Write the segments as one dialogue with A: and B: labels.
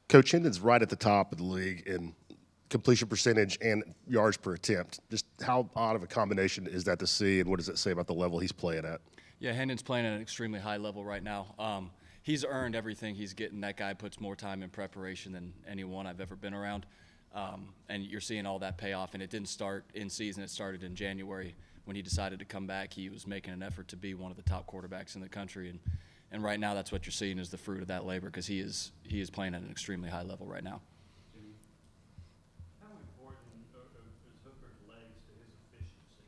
A: Coach Hendon's right at the top of the league in completion percentage and yards per attempt. Just how odd of a combination is that to see, and what does it say about the level he's playing at?
B: Yeah, Hendon's playing at an extremely high level right now. He's earned everything he's getting. That guy puts more time in preparation than anyone I've ever been around. And you're seeing all that pay off. And it didn't start in season. It started in January when he decided to come back. He was making an effort to be one of the top quarterbacks in the country. And right now that's what you're seeing is the fruit of that labor because he is playing at an extremely high level right now.
C: How important is Hooker's legs to his efficiency?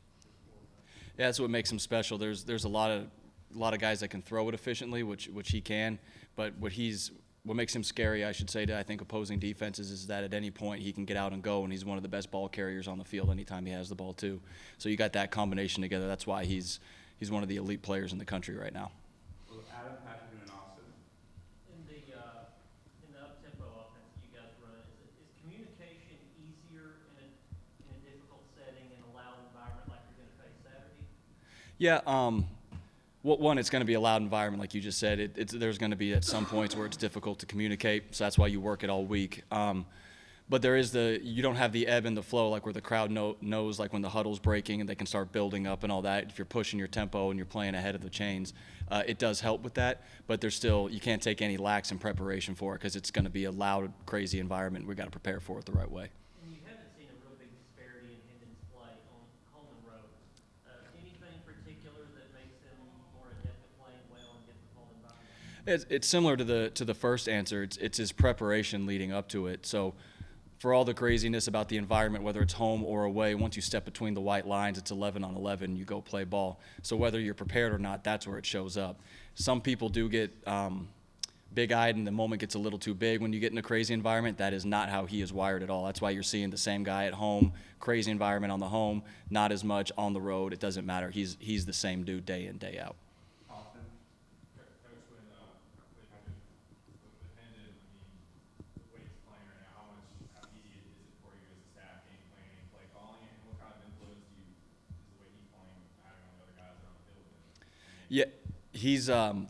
B: Yeah, that's what makes him special. There's a lot of guys that can throw it efficiently, which he can, but what makes him scary, I should say, to I think opposing defenses is that at any point he can get out and go, and he's one of the best ball carriers on the field anytime he has the ball too. So you got that combination together. That's why he's one of the elite players in the country right now.
D: Well, Adam, Patrick, and Austin.
C: In the up-tempo offense that you guys run, is communication easier in a difficult setting in a loud environment like you're going to face Saturday?
B: Yeah. One, it's going to be a loud environment, like you just said. There's going to be at some points where it's difficult to communicate, so that's why you work it all week. But you don't have the ebb and the flow, like where the crowd knows, like when the huddle's breaking and they can start building up and all that. If you're pushing your tempo and you're playing ahead of the chains, it does help with that. But you can't take any lax in preparation for it because it's going to be a loud, crazy environment. We've got to prepare for it the right way.
C: And you haven't seen a real big disparity in Hendon's play on home and road. Anything particular that makes him more adept at playing well in difficult environments?
B: It's similar to the first answer. It's his preparation leading up to it. So for all the craziness about the environment, whether it's home or away, once you step between the white lines, it's 11 on 11, you go play ball. So whether you're prepared or not, that's where it shows up. Some people do get big-eyed and the moment gets a little too big when you get in a crazy environment. That is not how he is wired at all. That's why you're seeing the same guy at home, crazy environment on the home, not as much on the road. It doesn't matter. He's the same dude day in, day out.
D: Austin. Coach, with Hendon, the way he's playing right now, how easy is it for you as a staff, game planning, play calling, and what kind of influence is the way he's playing having on the other guys that are on the field with him?
B: Yeah.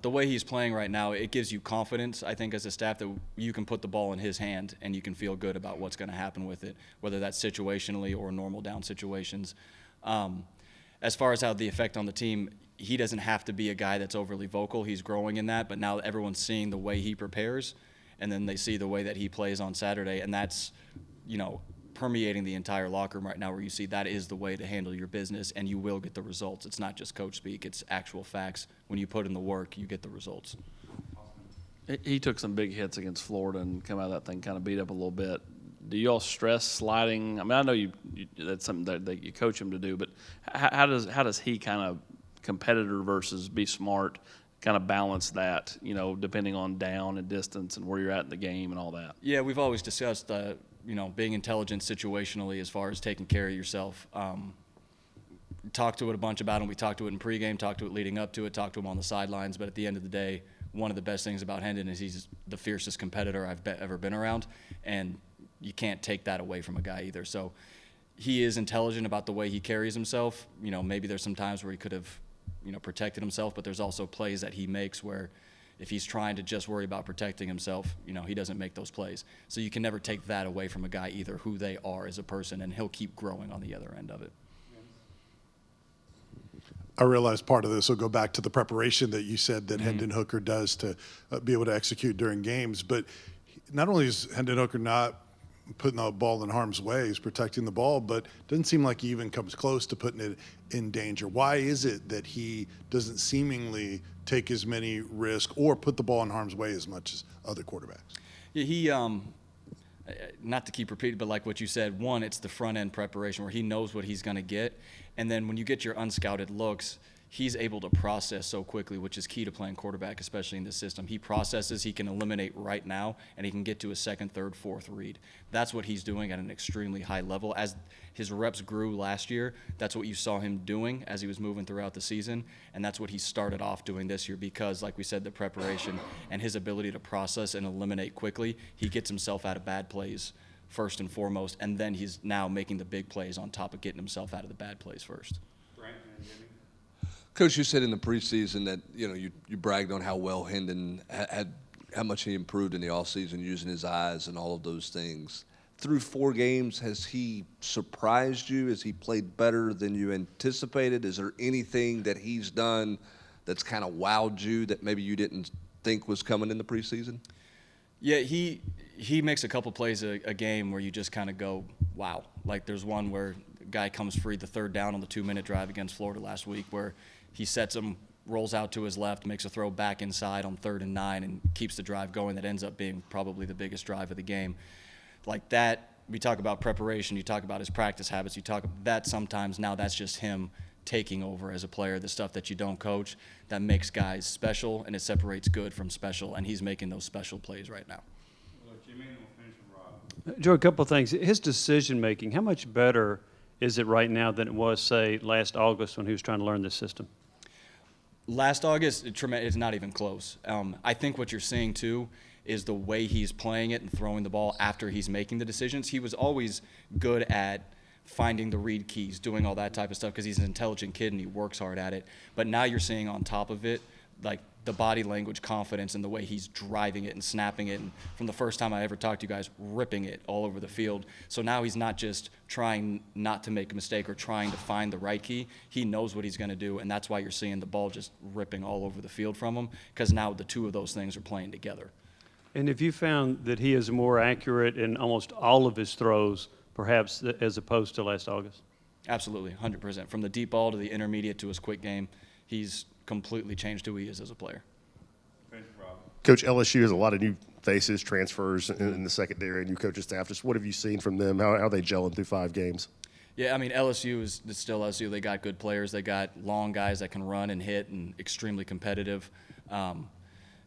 B: The way he's playing right now, it gives you confidence, I think, as a staff that you can put the ball in his hand and you can feel good about what's going to happen with it, whether that's situationally or normal down situations. As far as how the effect on the team, he doesn't have to be a guy that's overly vocal. He's growing in that, but now everyone's seeing the way he prepares, and then they see the way that he plays on Saturday, and that's, permeating the entire locker room right now where you see that is the way to handle your business and you will get the results. It's not just coach speak, it's actual facts. When you put in the work, you get the results.
E: He took some big hits against Florida and come out of that thing kind of beat up a little bit. Do you all stress sliding? I mean, I know you that's something that you coach him to do, but how does he kind of competitor versus be smart kind of balance that, depending on down and distance and where you're at in the game and all that?
B: Yeah, we've always discussed being intelligent situationally as far as taking care of yourself. Talked to it a bunch about him. We talked to it in pregame, talked to it leading up to it, talked to him on the sidelines. But at the end of the day, one of the best things about Hendon is he's the fiercest competitor I've ever been around, and you can't take that away from a guy either. So he is intelligent about the way he carries himself. Maybe there's some times where he could have, protected himself, but there's also plays that he makes where if he's trying to just worry about protecting himself, he doesn't make those plays. So you can never take that away from a guy either, who they are as a person, and he'll keep growing on the other end of it.
F: I realize part of this will go back to the preparation that you said that Hendon Hooker does to be able to execute during games. But not only is Hendon Hooker not putting the ball in harm's way, he's protecting the ball, but doesn't seem like he even comes close to putting it in danger. Why is it that he doesn't seemingly take as many risks or put the ball in harm's way as much as other quarterbacks?
B: Yeah, he not to keep repeating, but like what you said, one, it's the front end preparation where he knows what he's going to get, and then when you get your unscouted looks, he's able to process so quickly, which is key to playing quarterback, especially in this system. He processes, he can eliminate right now, and he can get to a second, third, fourth read. That's what he's doing at an extremely high level. As his reps grew last year, that's what you saw him doing as he was moving throughout the season, and that's what he started off doing this year because, like we said, the preparation and his ability to process and eliminate quickly, he gets himself out of bad plays first and foremost, and then he's now making the big plays on top of getting himself out of the bad plays first.
D: Brent and Jimmy.
G: Coach, you said in the preseason that you bragged on how well Hendon had how much he improved in the offseason using his eyes and all of those things. Through 4 games, has he surprised you? Has he played better than you anticipated? Is there anything that he's done that's kind of wowed you that maybe you didn't think was coming in the preseason?
B: Yeah, he makes a couple plays a game where you just kind of go, wow. Like there's one where a guy comes free the 3rd down on the 2-minute drive against Florida last week where he sets him, rolls out to his left, makes a throw back inside on 3rd and 9 and keeps the drive going. That ends up being probably the biggest drive of the game. Like that, we talk about preparation, you talk about his practice habits, you talk about that sometimes now that's just him taking over as a player, the stuff that you don't coach that makes guys special and it separates good from special, and he's making those special plays right now.
H: Joe, a couple of things. His decision-making, how much better is it right now than it was, say, last August when he was trying to learn this system?
B: Last August, it's not even close. I think what you're seeing, too, is the way he's playing it and throwing the ball after he's making the decisions. He was always good at finding the read keys, doing all that type of stuff because he's an intelligent kid and he works hard at it. But now you're seeing on top of it, like the body language confidence and the way he's driving it and snapping it. And from the first time I ever talked to you guys, ripping it all over the field. So now he's not just trying not to make a mistake or trying to find the right key. He knows what he's going to do, and that's why you're seeing the ball just ripping all over the field from him because now the two of those things are playing together.
H: And have you found that he is more accurate in almost all of his throws, perhaps, as opposed to last August?
B: Absolutely, 100%. From the deep ball to the intermediate to his quick game, he's completely changed who he is as a player.
A: Coach, LSU has a lot of new faces, transfers in the secondary and new coaching staff. Just what have you seen from them? How are they gelling through 5 games?
B: Yeah, I mean, LSU is still LSU. They got good players. They got long guys that can run and hit and extremely competitive.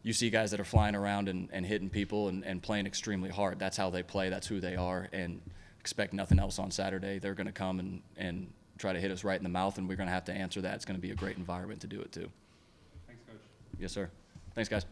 B: You see guys that are flying around and hitting people and playing extremely hard. That's how they play. That's who they are. And expect nothing else on Saturday. They're going to come and try to hit us right in the mouth, and we're going to have to answer that. It's going to be a great environment to do it, too.
D: Thanks, Coach.
B: Yes, sir. Thanks, guys.